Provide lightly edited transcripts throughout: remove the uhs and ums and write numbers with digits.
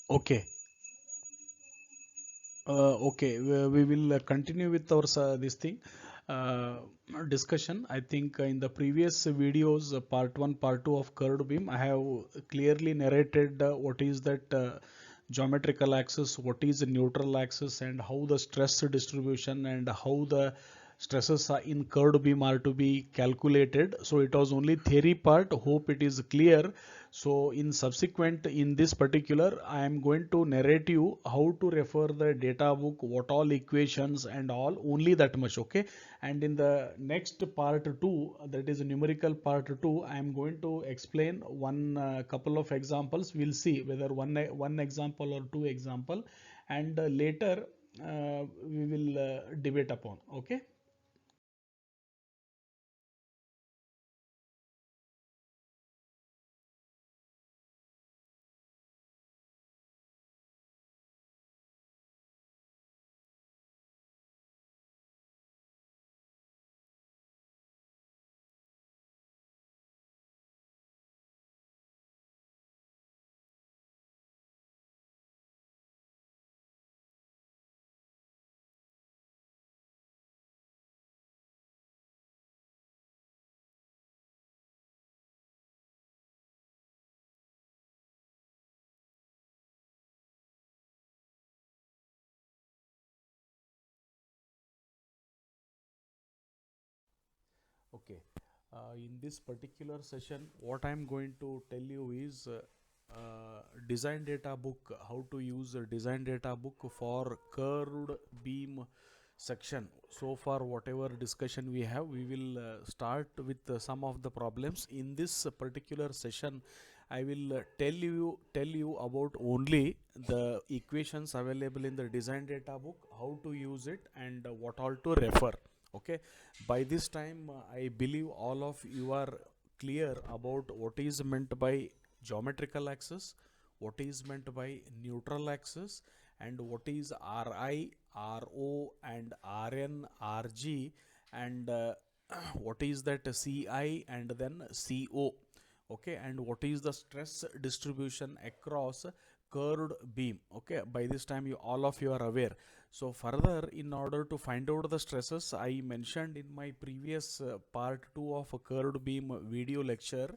Okay. Okay, we will continue with our this thing uh, discussion. I think in the previous videos, part one, part two of curved beam, I have clearly narrated what is that geometrical axis, what is the neutral axis, and how the stress distribution and how the stresses are in curved beam are to be calculated. So it was only theory part. Hope it is clear. So in subsequent, in this particular, I am going to narrate you how to refer the data book, what all equations and all, only that much. Okay. And in the next part two, that is numerical part two, I am going to explain one couple of examples. We'll see whether one example or two example, and later we will debate upon. Okay. Okay. In this particular session, what I'm going to tell you is design data book, how to use a design data book for curved beam section. So far, whatever discussion we have, we will start with some of the problems. In this particular session, I will tell you about only the equations available in the design data book, how to use it, and what all to refer. Okay, by this time I believe all of you are clear about what is meant by geometrical axis, what is meant by neutral axis, and what is Ri, Ro, and Rn, Rg, and what is that Ci and then Co. Okay, and what is the stress distribution across curved beam. Okay, by this time you all of you are aware. So further, in order to find out the stresses, I mentioned in my previous part 2 of a curved beam video lecture,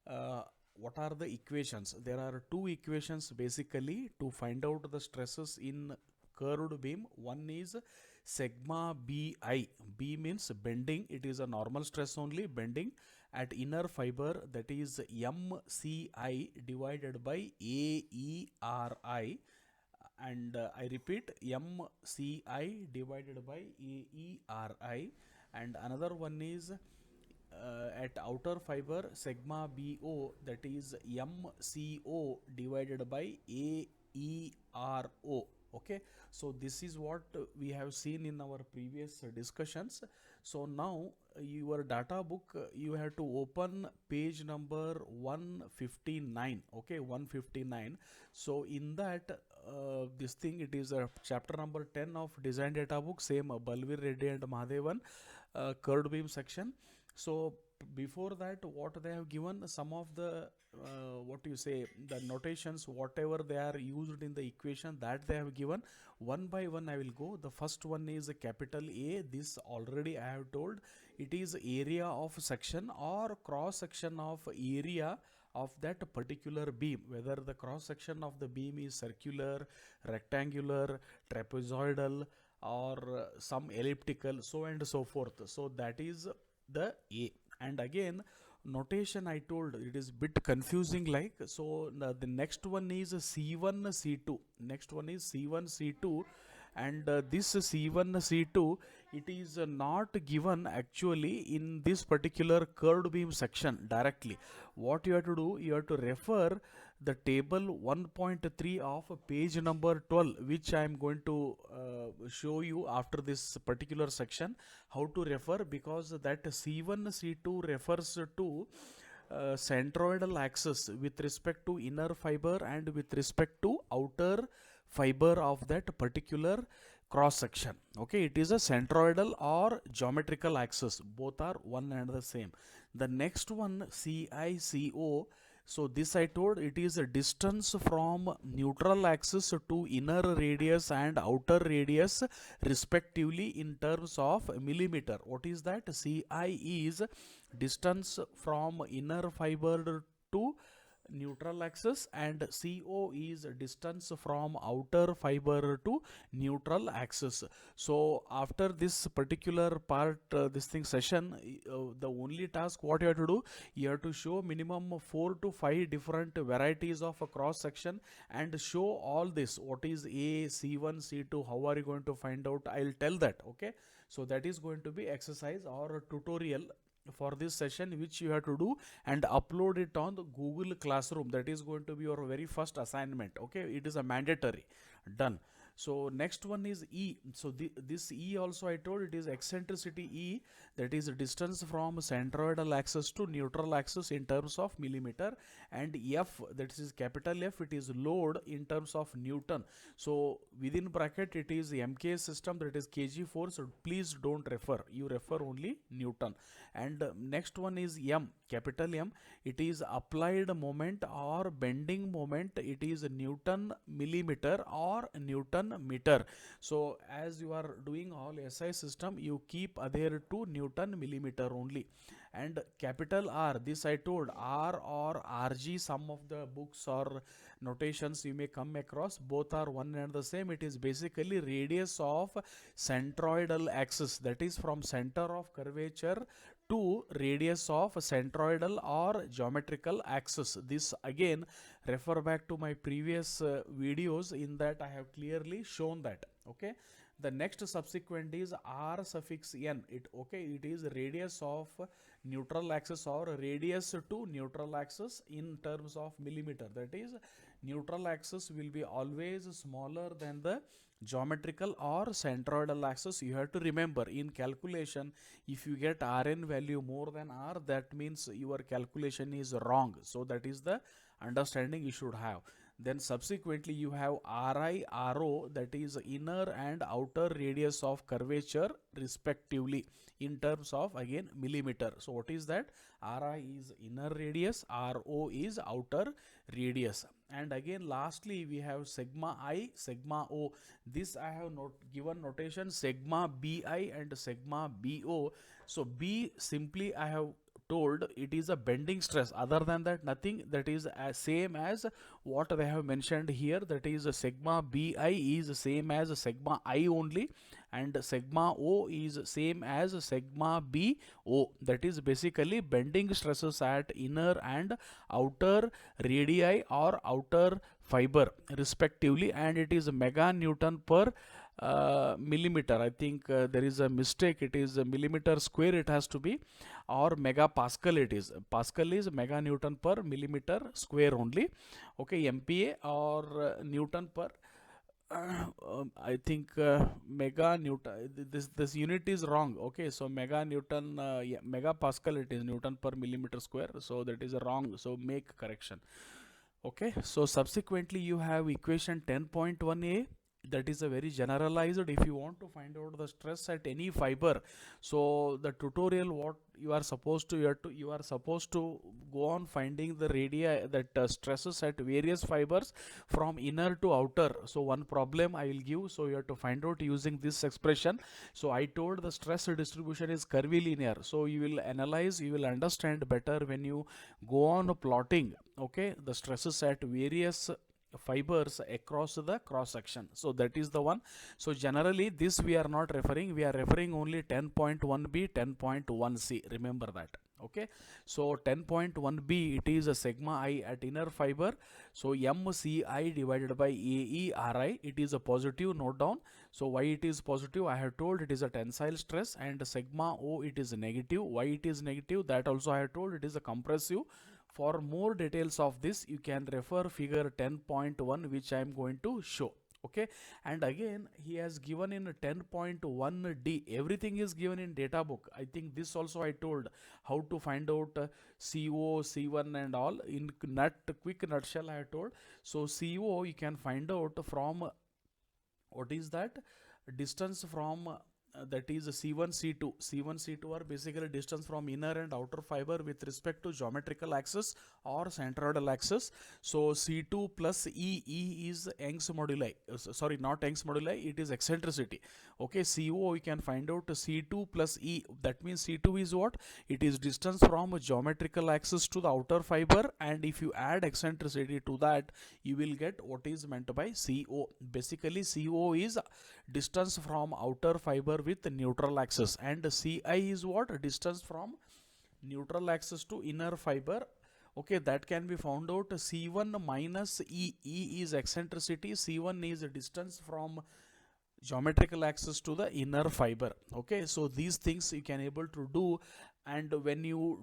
uh, what are the equations. There are two equations basically to find out the stresses in curved beam. One is sigma bi. B means bending, it is a normal stress only, bending at inner fiber, that is mci divided by aeri, and I repeat, mci divided by aeri. And another one is at outer fiber sigma bo, that is mco divided by aero. Okay, so this is what we have seen in our previous discussions. So now your data book, you have to open page number 159. Okay, 159. So in that this thing, it is chapter number 10 of design data book, same Balvir Reddy and Mahadevan, curved beam section. So before that, what they have given, some of the what you say, the notations, whatever they are used in the equation, that they have given. One by one I will go. The first one is a capital A. This already I have told, it is area of section or cross section of area of that particular beam, whether the cross section of the beam is circular, rectangular, trapezoidal, or some elliptical, so and so forth. So that is the A. And again, notation I told, it is bit confusing, like, so the next one is C1 C2, next one is C1 C2, and this C1 C2, it is not given actually in this particular curved beam section directly. What you have to do, you have to refer the table 1.3 of page number 12, which I am going to show you after this particular section, how to refer, because that C1 C2 refers to centroidal axis with respect to inner fiber and with respect to outer fiber of that particular cross section. Okay, it is a centroidal or geometrical axis, both are one and the same. The next one, CICO, So this I told it is a distance from neutral axis to inner radius and outer radius respectively in terms of millimeter. What is that? Ci is distance from inner fiber to neutral axis, and CO is distance from outer fiber to neutral axis. So after this particular part, this thing session, the only task what you have to do, you have to show minimum 4 to 5 different varieties of a cross section and show all this. What is A, C1, C2, how are you going to find out? I'll tell that. Okay, so that is going to be exercise or tutorial for this session which you have to do and upload it on the Google Classroom. That is going to be your very first assignment. Okay, it is a mandatory. Done. So next one is E. So this E also I told it is eccentricity E, that is distance from centroidal axis to neutral axis in terms of millimeter, and F, that is capital F, it is load in terms of Newton. So within bracket it is MK system, that is kg force. So please don't refer, you refer only Newton. And next one is M, capital M, it is applied moment or bending moment, it is Newton millimeter or Newton meter. So as you are doing all SI system, you keep adhere to Newton millimeter only. And capital R, this I told, R or RG, some of the books or notations you may come across, both are one and the same. It is basically radius of centroidal axis, that is from center of curvature to radius of centroidal or geometrical axis. This again refer back to my previous videos, in that I have clearly shown that. Okay, the next subsequent is R suffix n. It is radius of neutral axis or radius to neutral axis in terms of millimeter. That is, neutral axis will be always smaller than the geometrical or centroidal axis. You have to remember, in calculation, if you get Rn value more than R, that means your calculation is wrong. So that is the understanding you should have. Then subsequently you have Ri, Ro, that is inner and outer radius of curvature respectively in terms of again millimeter. So what is that? Ri is inner radius, Ro is outer radius. And again lastly we have sigma I, sigma O. This I have given notation sigma Bi and sigma Bo. So B simply I have told it is a bending stress, other than that nothing. That is as same as what they have mentioned here, that is sigma Bi is same as sigma I only, and sigma O is same as sigma Bo. That is basically bending stresses at inner and outer radii or outer fiber respectively, and it is mega Newton per millimeter. I think there is a mistake, it is a millimeter square it has to be, or megapascal it is. Pascal is mega Newton per millimeter square only. Okay, MPa or Newton per I think mega Newton, this unit is wrong. Okay, so mega Newton, yeah, megapascal it is Newton per millimeter square, so that is wrong, so make correction. Okay, so subsequently you have equation 10.1a, that is a very generalized. If you want to find out the stress at any fiber, so the tutorial what you are supposed to, you are supposed to go on finding the radii, that stresses at various fibers from inner to outer. So one problem I will give, so you have to find out using this expression. So I told the stress distribution is curvilinear, so you will analyze, you will understand better when you go on plotting, okay, the stresses at various fibers across the cross section. So that is the one. So generally this we are not referring, we are referring only 10.1b, 10.1c, remember that. Okay, so 10.1b it is a sigma I at inner fiber, so MCI divided by AERI, it is a positive, note down. So why it is positive, I have told it is a tensile stress, and sigma O it is negative. Why it is negative, that also I have told, it is a compressive. For more details of this you can refer figure 10.1 which I am going to show. Okay, and again he has given in 10.1d, everything is given in data book. I think this also I told how to find out CO, C1 and all in quick nutshell I have told. So CO you can find out from what is that, distance from that is C1, C2. C1, C2 are basically distance from inner and outer fiber with respect to geometrical axis or centroidal axis. So C2 plus E is Young's moduli. Sorry, not Young's moduli, it is eccentricity. Okay, CO we can find out C2 plus E. That means C2 is what? It is distance from geometrical axis to the outer fiber, and if you add eccentricity to that, you will get what is meant by CO. Basically, CO is distance from outer fiber with neutral axis, and Ci is what? Distance from neutral axis to inner fiber. Okay, that can be found out. C1 minus E is eccentricity, C1 is distance from geometrical axis to the inner fiber. Okay, so these things you can able to do, and when you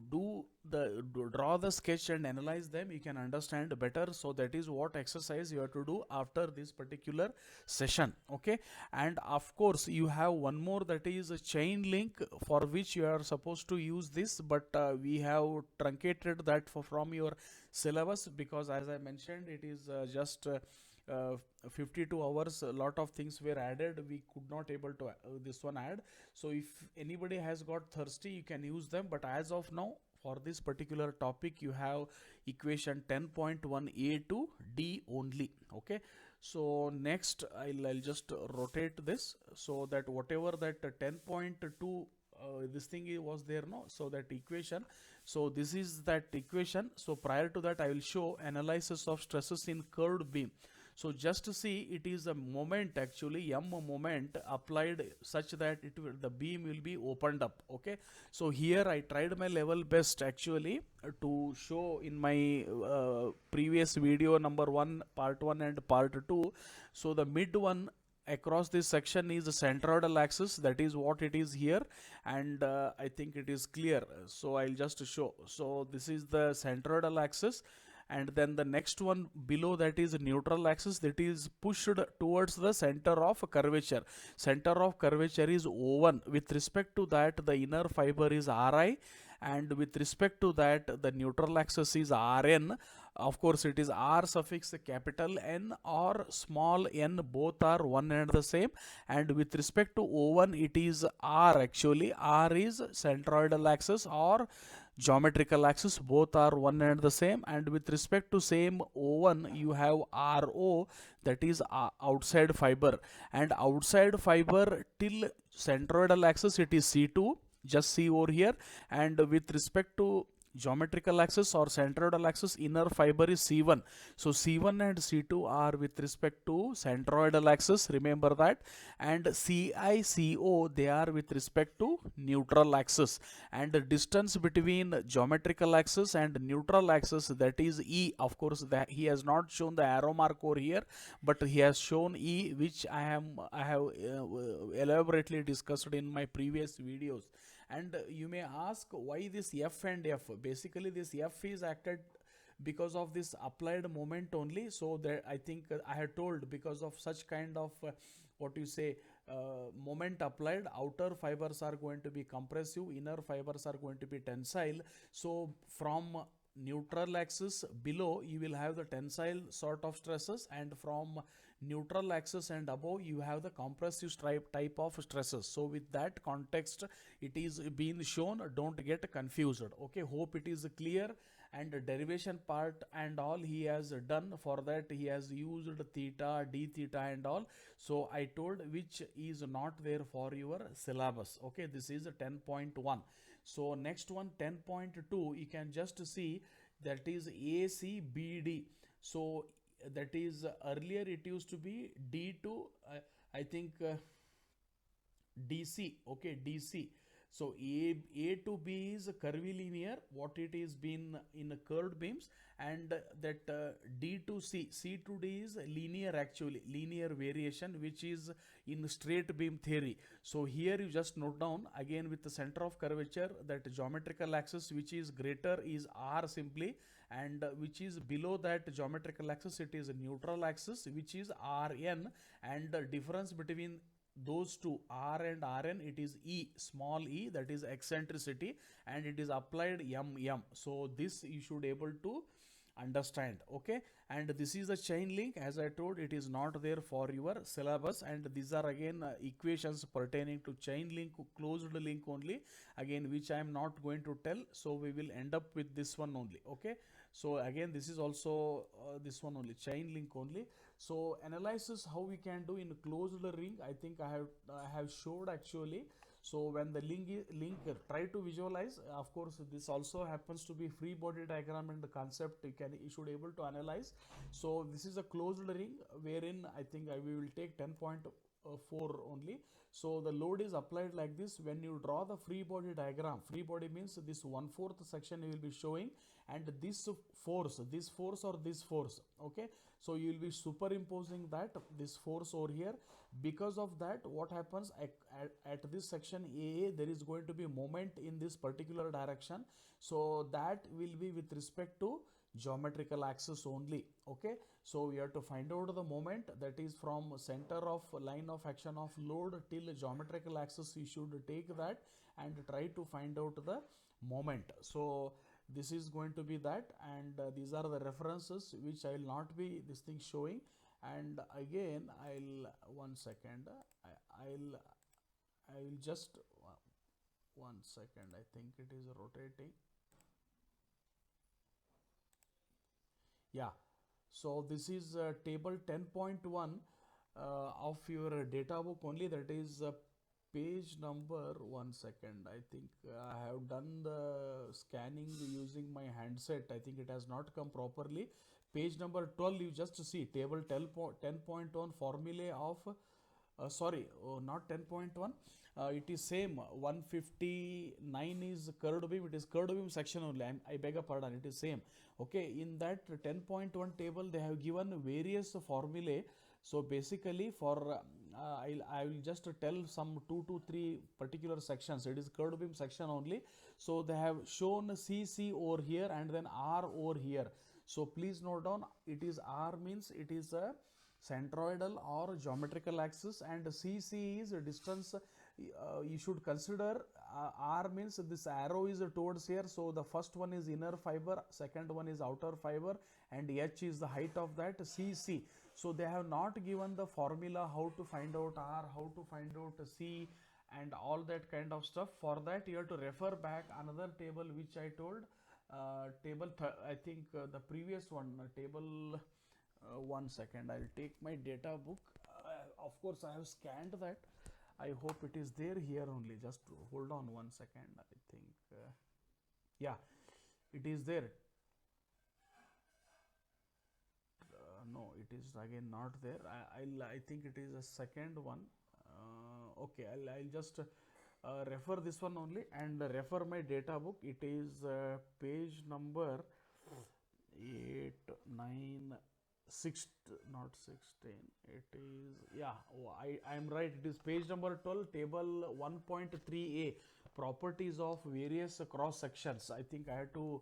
draw the sketch and analyze them, you can understand better. So that is what exercise you have to do after this particular session. Okay, and of course you have one more, that is a chain link, for which you are supposed to use this, but we have truncated that from your syllabus, because as I mentioned, it is just 52 hours. A lot of things were added, we could not able to this one add. So if anybody has got thirsty, you can use them, but as of now, for this particular topic, you have equation 10.1a to d only. Okay, so next I'll just rotate this, so that whatever that 10.2 this thing was there, no, so that equation, so this is that equation. So prior to that, I will show analysis of stresses in curved beam. So just to see, it is a moment, actually M moment applied such that the beam will be opened up. Okay, so here I tried my level best actually to show in my previous video number 1, part 1 and part 2. So the mid one across this section is the centroidal axis, that is what it is here, and I think it is clear, so I'll just show. So this is the centroidal axis, and then the next one below that is neutral axis, that is pushed towards the center of curvature. Center of curvature is O1. With respect to that, the inner fiber is Ri, and with respect to that, the neutral axis is Rn. Of course, it is R suffix capital N or small n, both are one and the same. And with respect to O1, it is R actually. R is centroidal axis or geometrical axis, both are one and the same. And with respect to same O1, you have RO, that is outside fiber, and outside fiber till centroidal axis it is C2, just see over here. And with respect to geometrical axis or centroidal axis, inner fiber is C1. So C1 and C2 are with respect to centroidal axis, remember that. And CICO, they are with respect to neutral axis. And the distance between geometrical axis and neutral axis, that is E. Of course, that he has not shown the arrow mark over here, but he has shown E, which I have elaborately discussed in my previous videos. And you may ask, why this F and F? Basically, this F is acted because of this applied moment only. So that I think I had told, because of such kind of what you say moment applied, outer fibers are going to be compressive, inner fibers are going to be tensile. So from neutral axis below, you will have the tensile sort of stresses, and from neutral axis and above, you have the compressive type of stresses. So with that context, it is being shown, don't get confused. Okay, hope it is clear. And derivation part and all he has done, for that he has used theta, d theta and all. So I told, which is not there for your syllabus. Okay, this is 10.1. so next one, 10.2, you can just see, that is ACBD. So that is earlier it used to be D to I think DC. Okay, DC. So A to B is curvilinear, what it is been in curved beams, and that D to C to D is linear, actually linear variation, which is in straight beam theory. So here you just note down again, with the center of curvature, that geometrical axis which is greater is R simply, and which is below that geometrical axis, it is a neutral axis, which is Rn, and the difference between those two, R and Rn, it is E, small e, that is eccentricity, and it is applied mm. So this you should able to understand. Okay, and this is the chain link. As I told, it is not there for your syllabus, and these are again equations pertaining to chain link, closed link only, again which I am not going to tell, so we will end up with this one only. Okay, so again this is also this one only, chain link only. So analysis how we can do in closed ring, I think I have showed actually. So when the link try to visualize, of course this also happens to be free body diagram, and the concept you should able to analyze. So this is a closed ring wherein I think we will take 10.4 only. So the load is applied like this. When you draw the free body diagram, free body means this 1/4 section you will be showing, and this force or this force. Okay, so you will be superimposing this force over here. Because of that, what happens at this section A, there is going to be moment in this particular direction. So that will be with respect to geometrical axis only. Okay, so we have to find out the moment, that is from center of line of action of load till geometrical axis. You should take that and try to find out the moment. So this is going to be that, and these are the references which I will not be this thing showing. And again I'll one second, I will just one second, I think it is rotating. Yeah, so this is table 10.1 of your data book only, that is page number, one second, I think I have done the scanning using my handset. I think it has not come properly. Page number 12, you just see table 10.1 formulae of not 10.1, it is same 159 is curved beam, it is curved beam section only. I beg a pardon, it is same. Okay, in that 10.1 table they have given various formulae. So basically for I will just tell some 2 to 3 particular sections. It is curved beam section only. So they have shown CC over here and then R over here. So please note down, it is R means it is a centroidal or geometrical axis, and CC is a distance. You should consider R means this arrow is towards here. So the first one is inner fiber, second one is outer fiber, and H is the height of that CC. So they have not given the formula how to find out R, how to find out C, and all that kind of stuff. For that you have to refer back another table which I told, I think the previous one, table one second, I'll take my data book. Of course I have scanned that. I hope it is there here only. Just hold on one second. I think yeah, it is there. No, it is again not there. I think it is a second one. Okay, I'll just refer this one only and refer my data book. It is page number 8, 9, 6, not 16. It is, yeah, I am right. It is page number 12, table 1.3a, properties of various cross sections. I think I had to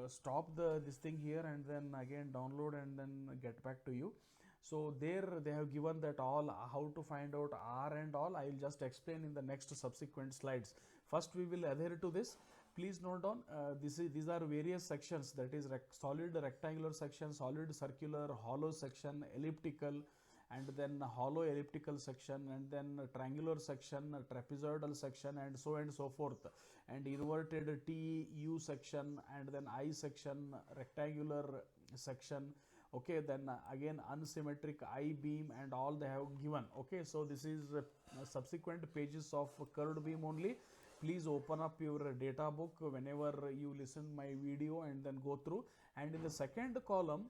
stop this thing here and then again download and then get back to you. So there they have given that all, how to find out R and all. I will just explain in the next subsequent slides. First we will adhere to this. Please note down, these are various sections, that is solid rectangular section, solid circular, hollow section, elliptical, and then hollow elliptical section, and then triangular section, trapezoidal section, and so forth, and inverted T U section, and then I section, rectangular section. Okay, then again unsymmetric I beam, and all they have given. Okay, so this is subsequent pages of curved beam only. Please open up your data book whenever you listen my video and then go through. And in the second column,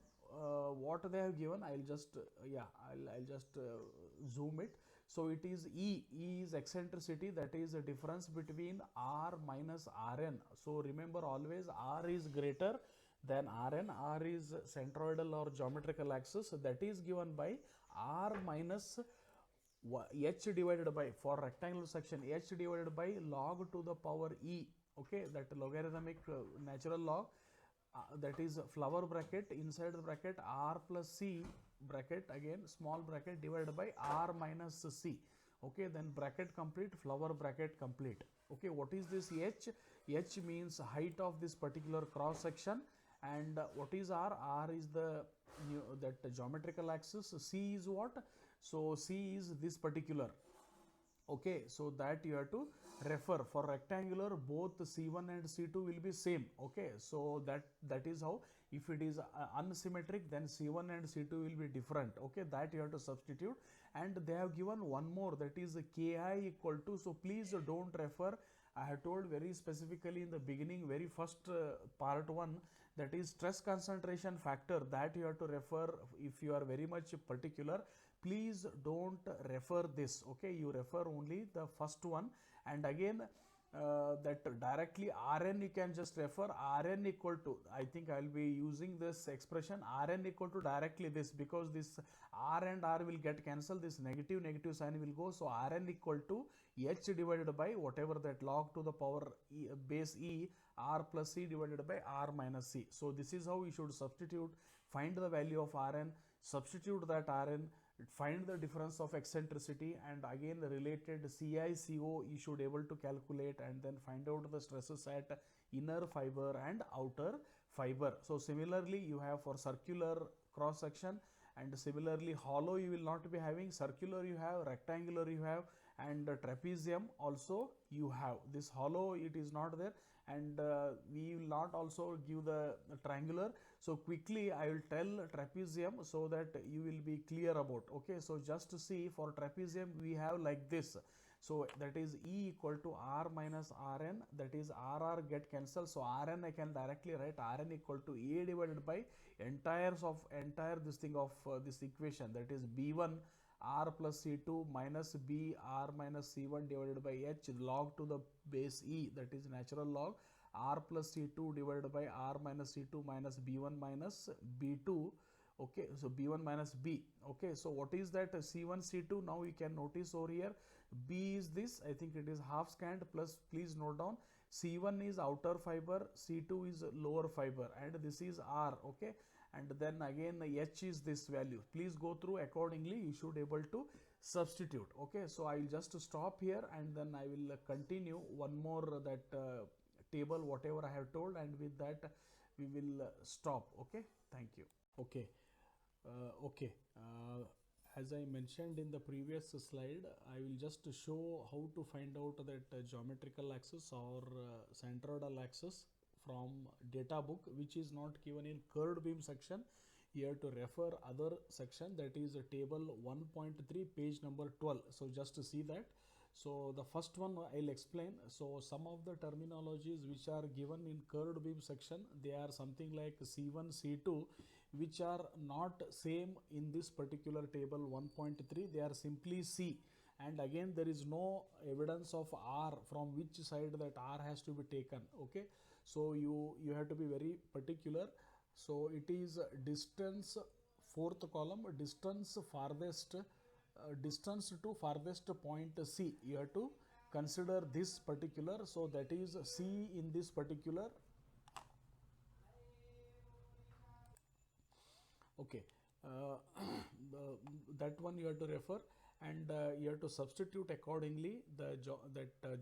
what they have given, I'll just zoom it. So it is E is eccentricity, that is a difference between R minus Rn. So remember always R is greater than Rn. R is centroidal or geometrical axis, that is given by R minus H divided by, for rectangular section, H divided by log to the power E. Okay, that logarithmic natural log, that is flower bracket, inside the bracket R plus C bracket, again small bracket, divided by R minus C. Okay, then bracket complete, flower bracket complete. Okay, what is this H? H means height of this particular cross section, And what is R? R is the that geometrical axis. C is what? So C is this particular. Okay, so that you have to refer. For rectangular, both C1 and C2 will be same. Okay, so that is how. If it is unsymmetric, then C1 and C2 will be different. Okay, that you have to substitute. And they have given one more, that is Ki equal to, so please don't refer. I have told very specifically in the beginning, very first part 1, that is stress concentration factor, that you have to refer. If you are very much particular, please don't refer this. Okay, you refer only the first one. And again, that directly Rn you can just refer. Rn equal to, I think I will be using this expression, Rn equal to directly this, because this R and R will get cancelled, this negative sign will go. So Rn equal to H divided by whatever that log to the power base E R plus C divided by R minus C. So this is how we should substitute. Find the value of Rn, substitute that Rn, find the difference of eccentricity, and again the related CI/CO you should able to calculate, and then find out the stresses at inner fiber and outer fiber. So similarly you have for circular cross section, and similarly hollow you will not be having. Circular you have, rectangular you have, and trapezium also you have. This hollow it is not there, and we will not also give the triangular. So quickly I will tell trapezium so that you will be clear about. Okay, so just to see, for trapezium we have like this. So that is E equal to R minus Rn, that is RR get cancelled. So Rn I can directly write Rn equal to A divided by entire this thing of this equation, that is B1 R plus C2 minus B R minus C1 divided by H log to the base E, that is natural log R plus C2 divided by R minus C2 minus B1 minus B2. Okay, so B1 minus B. Okay, so what is that C1 C2? Now you can notice over here, B is this, I think it is half scanned, plus please note down C1 is outer fiber, C2 is lower fiber, and this is R. Okay, and then again H is this value. Please go through accordingly, you should able to substitute. Okay, so I will just stop here, and then I will continue one more that table whatever I have told, and with that we will stop. Okay, thank you. Okay, okay, as I mentioned in the previous slide, I will just show how to find out that geometrical axis or centroidal axis from data book, which is not given in curved beam section. You have to refer other section, that is table 1.3 page number 12. So just to see that. So the first one I'll explain. So some of the terminologies which are given in curved beam section, they are something like C1, C2, which are not same in this particular table 1.3. They are simply C. And again there is no evidence of R, from which side that R has to be taken. Okay, so you have to be very particular. So it is distance, fourth column, distance farthest, distance to farthest point C. You have to consider this particular. So that is C in this particular. Okay, that one you have to refer, and you have to substitute accordingly the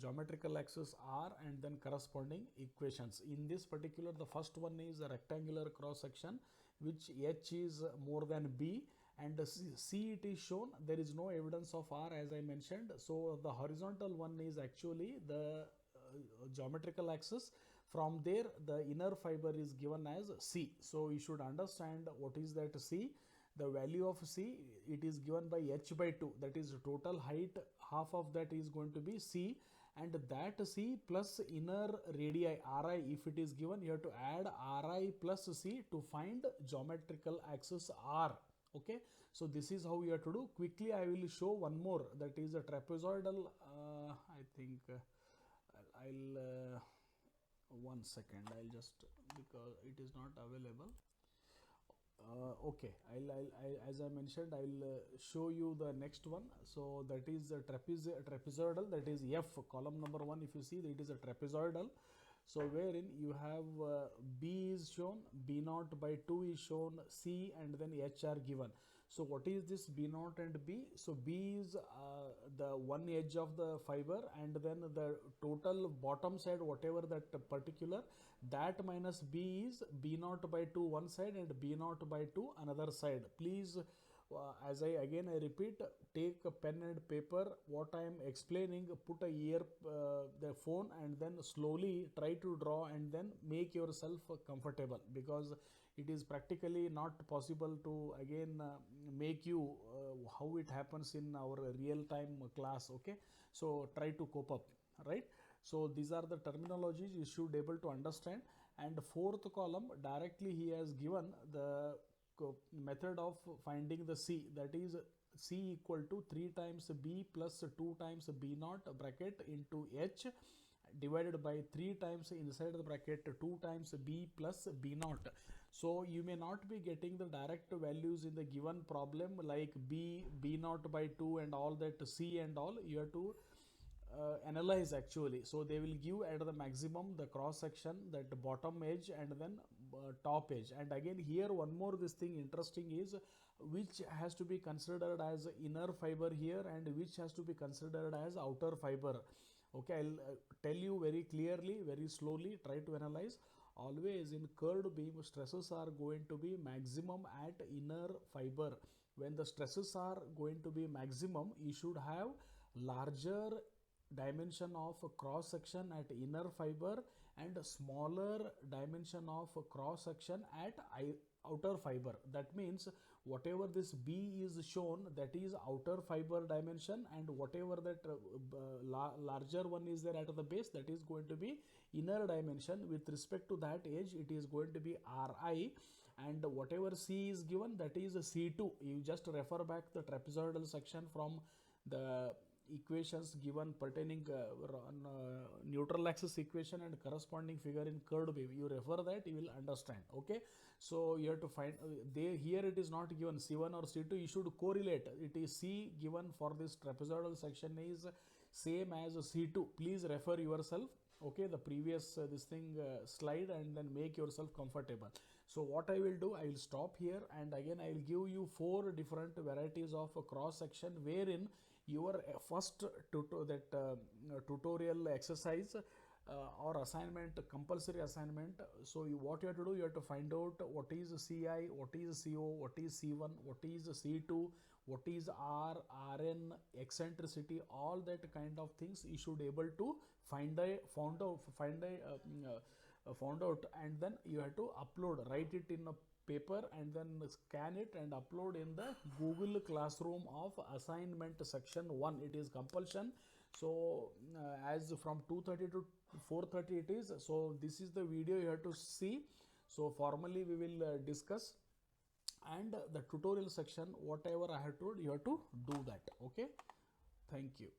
geometrical axis R, and then corresponding equations. In this particular, the first one is a rectangular cross section, which H is more than B, and C it is shown. There is no evidence of R, as I mentioned. So the horizontal one is actually the geometrical axis. From there the inner fiber is given as C. So you should understand what is that C. The value of C, it is given by H by 2, that is total height, half of that is going to be C, and that C plus inner radii Ri, if it is given, you have to add Ri plus C to find geometrical axis R. Okay, so this is how you have to do. Quickly I will show one more, that is a trapezoidal. I think I'll one second, I'll just, because it is not available. Okay, as I mentioned, I'll show you the next one. So that is a trapezoidal, that is F, column number 1. If you see, it is a trapezoidal. So wherein you have B is shown, B naught by 2 is shown, C and then H are given. So what is this B naught and B? So B is the one edge of the fiber, and then the total bottom side, whatever that particular, that minus B is B naught by 2 one side and B naught by 2 another side. Please, as I repeat, take a pen and paper, what I am explaining, put a the phone, and then slowly try to draw and then make yourself comfortable, because it is practically not possible to again make you how it happens in our real time class. Okay, so try to cope up, right? So these are the terminologies you should able to understand. And fourth column, directly he has given the method of finding the C, that is C equal to 3 times B plus 2 times B naught bracket into H divided by 3 times inside the bracket 2 times B plus B naught. So you may not be getting the direct values in the given problem like B naught by 2 and all that, C and all. You have to analyze actually. So they will give at the maximum the cross section, that bottom edge, and then top edge. And again here one more this thing interesting is which has to be considered as inner fiber here and which has to be considered as outer fiber. Okay, I'll tell you very clearly, very slowly, try to analyze. Always in curved beam, stresses are going to be maximum at inner fiber. When the stresses are going to be maximum, you should have larger dimension of cross section at inner fiber and smaller dimension of cross section at outer fiber. That means whatever this B is shown, that is outer fiber dimension, and whatever that larger one is there at the base, that is going to be inner dimension. With respect to that edge, it is going to be Ri, and whatever C is given, that is C2. You just refer back the trapezoidal section from the equations given pertaining neutral axis equation and corresponding figure in curved beam. You refer that, you will understand. Okay, so you have to find here it is not given C1 or C2, you should correlate. It is C given for this trapezoidal section is same as C2. Please refer yourself, okay, the previous this thing slide, and then make yourself comfortable. So what I will do, I will stop here, and again I will give you 4 different varieties of cross section, wherein your first tutorial exercise or assignment, compulsory assignment. So what you have to do, you have to find out what is CI, what is CO, what is C1, what is C2, what is R, Rn, eccentricity, all that kind of things you should able to found out, and then you have to upload, write it in a paper and then scan it and upload in the Google Classroom of assignment section 1. It is compulsion. So as from 2:30 to 4:30 it is. So this is the video you have to see. So formally we will discuss, and the tutorial section, whatever I have told, you have to do that. Okay, thank you.